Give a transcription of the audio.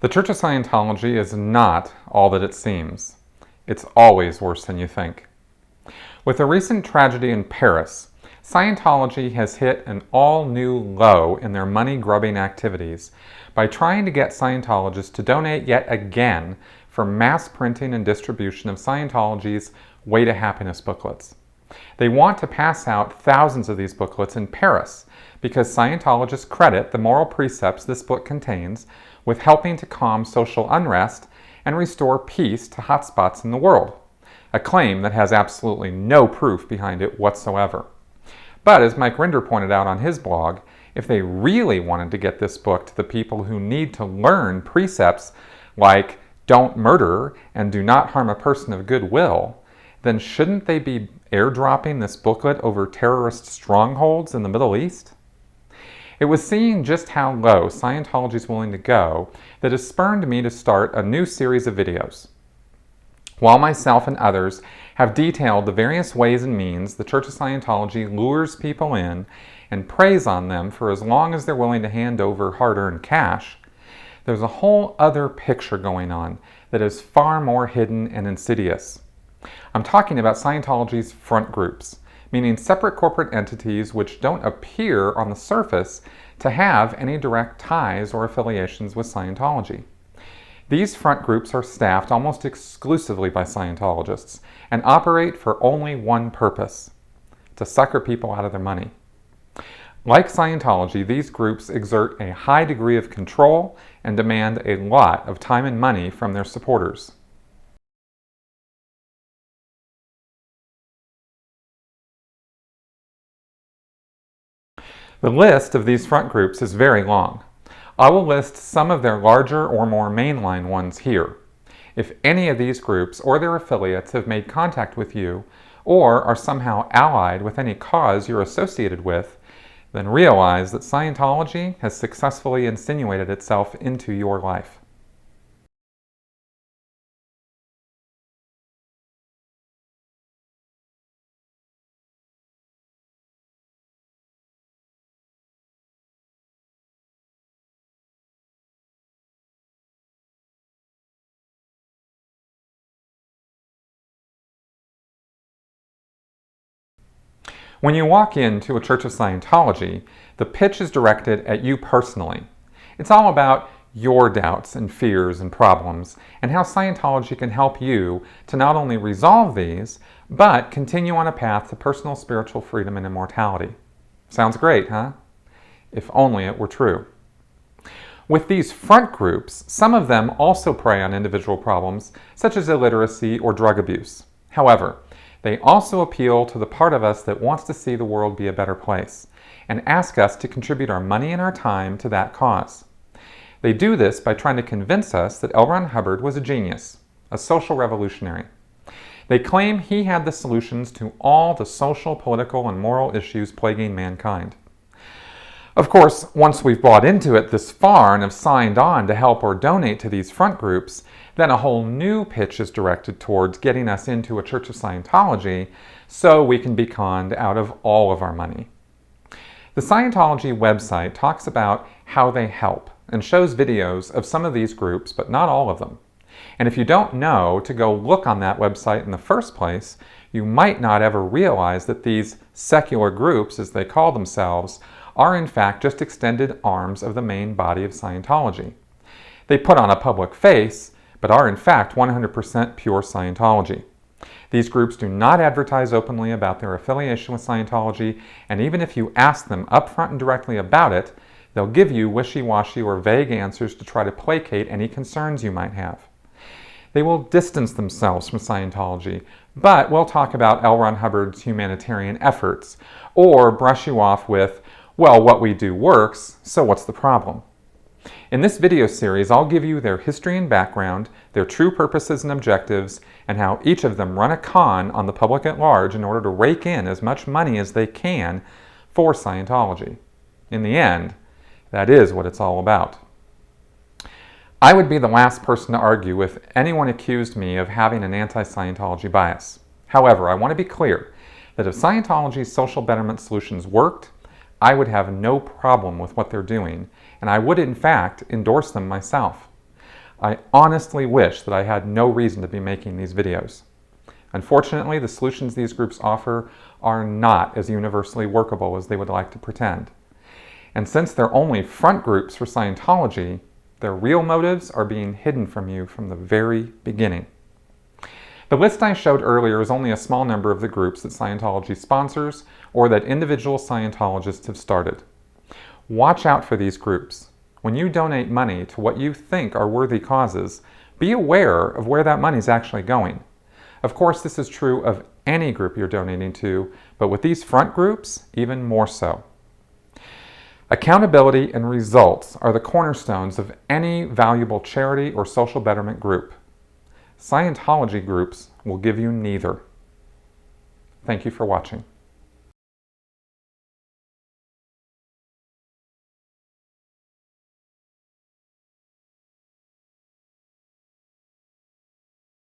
The Church of Scientology is not all that it seems. It's always worse than you think. With the recent tragedy in Paris, Scientology has hit an all-new low in their money-grubbing activities by trying to get Scientologists to donate yet again for mass printing and distribution of Scientology's Way to Happiness booklets. They want to pass out thousands of these booklets in Paris because Scientologists credit the moral precepts this book contains with helping to calm social unrest and restore peace to hotspots in the world, a claim that has absolutely no proof behind it whatsoever. But as Mike Rinder pointed out on his blog, if they really wanted to get this book to the people who need to learn precepts like don't murder and do not harm a person of goodwill, then shouldn't they be airdropping this booklet over terrorist strongholds in the Middle East? It was seeing just how low Scientology is willing to go that has spurred me to start a new series of videos. While myself and others have detailed the various ways and means the Church of Scientology lures people in and preys on them for as long as they're willing to hand over hard-earned cash, there's a whole other picture going on that is far more hidden and insidious. I'm talking about Scientology's front groups, meaning separate corporate entities which don't appear on the surface to have any direct ties or affiliations with Scientology. These front groups are staffed almost exclusively by Scientologists and operate for only one purpose: to sucker people out of their money. Like Scientology, these groups exert a high degree of control and demand a lot of time and money from their supporters. The list of these front groups is very long. I will list some of their larger or more mainline ones here. If any of these groups or their affiliates have made contact with you or are somehow allied with any cause you're associated with, then realize that Scientology has successfully insinuated itself into your life. When you walk into a Church of Scientology, the pitch is directed at you personally. It's all about your doubts and fears and problems and how Scientology can help you to not only resolve these, but continue on a path to personal spiritual freedom and immortality. Sounds great, huh? If only it were true. With these front groups, some of them also prey on individual problems such as illiteracy or drug abuse. However, they also appeal to the part of us that wants to see the world be a better place and ask us to contribute our money and our time to that cause. They do this by trying to convince us that L. Ron Hubbard was a genius, a social revolutionary. They claim he had the solutions to all the social, political, and moral issues plaguing mankind. Of course, once we've bought into it this far and have signed on to help or donate to these front groups, then a whole new pitch is directed towards getting us into a Church of Scientology so we can be conned out of all of our money. The Scientology website talks about how they help and shows videos of some of these groups, but not all of them. And if you don't know to go look on that website in the first place, you might not ever realize that these secular groups, as they call themselves, are in fact just extended arms of the main body of Scientology. They put on a public face, but are in fact 100% pure Scientology. These groups do not advertise openly about their affiliation with Scientology, and even if you ask them upfront and directly about it, they'll give you wishy-washy or vague answers to try to placate any concerns you might have. They will distance themselves from Scientology, but will talk about L. Ron Hubbard's humanitarian efforts, or brush you off with, well, what we do works, so what's the problem? In this video series, I'll give you their history and background, their true purposes and objectives, and how each of them run a con on the public at large in order to rake in as much money as they can for Scientology. In the end, that is what it's all about. I would be the last person to argue if anyone accused me of having an anti-Scientology bias. However, I want to be clear that if Scientology's social betterment solutions worked, I would have no problem with what they're doing, and I would in fact endorse them myself. I honestly wish that I had no reason to be making these videos. Unfortunately, the solutions these groups offer are not as universally workable as they would like to pretend. And since they're only front groups for Scientology, their real motives are being hidden from you from the very beginning. The list I showed earlier is only a small number of the groups that Scientology sponsors or that individual Scientologists have started. Watch out for these groups. When you donate money to what you think are worthy causes, be aware of where that money is actually going. Of course, this is true of any group you're donating to, but with these front groups, even more so. Accountability and results are the cornerstones of any valuable charity or social betterment group. Scientology groups will give you neither. Thank you for watching.